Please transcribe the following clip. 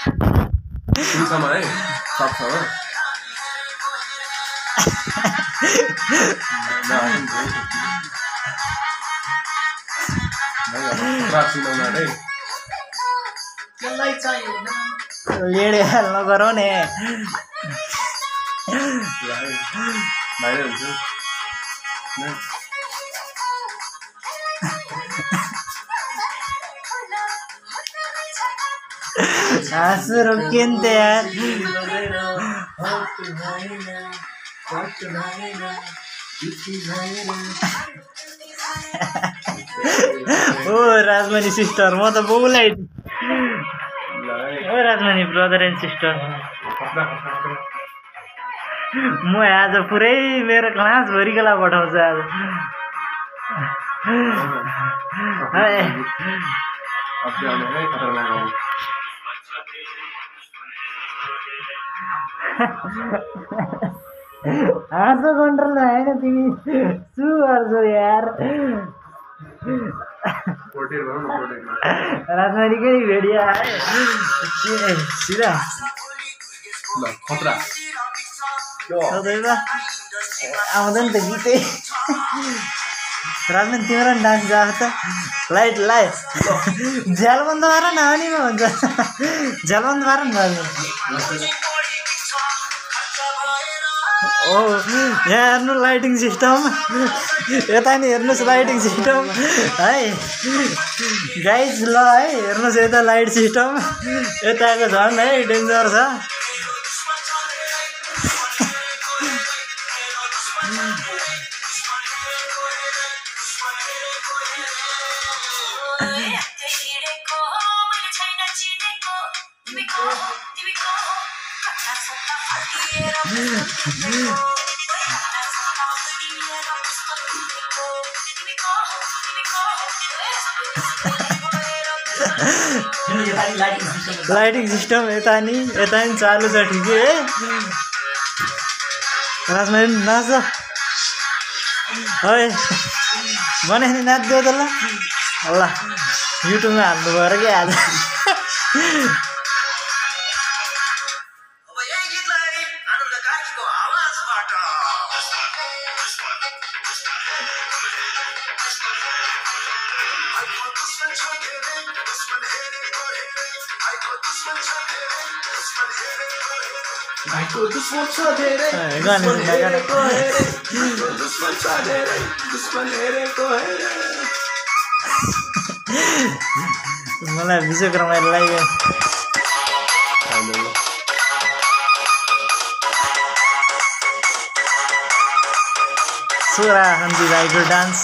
तिमीसम्म है सबसँग लेडे हाल्नु गरौ नि हाँसु रोकिन्थ्यो यार ओ राजमणि सिस्टर म त बौलाई ओ राजमणि ब्रदर एन्ड सिस्टर म आज पुरै मेरो क्लास भरिकोलाई पठाउँछु आज हाँसो कन्ट्रोल होइन तिमी सु गर्छौ यार राजमणिकै नि भेडिया आयो सिधा आउँदैन त गीतै राजमणि तिम्रो नि डान्स जाओ त लाइट लाइट झ्याल बन्द पार न आनीमा हुन्छ झ्याल बन्द पार नि राजमणि ओ यहाँ हेर्नु लाइटिङ सिस्टम यता नि हेर्नुहोस् लाइटिङ सिस्टम है गाइज ल है हेर्नुहोस् यता लाइट सिस्टम यताको झन् है डेन्जर छ लाइटिङ सिस्टम यता नि चालु छ ठिकै है राजमणि नाच है भने नि नाच्दियो त ल युट्युबमा हाल्नु भएर कि आज मलाई विश्वकर्माले लाग्यो छोरा सन्जी भाइको डान्स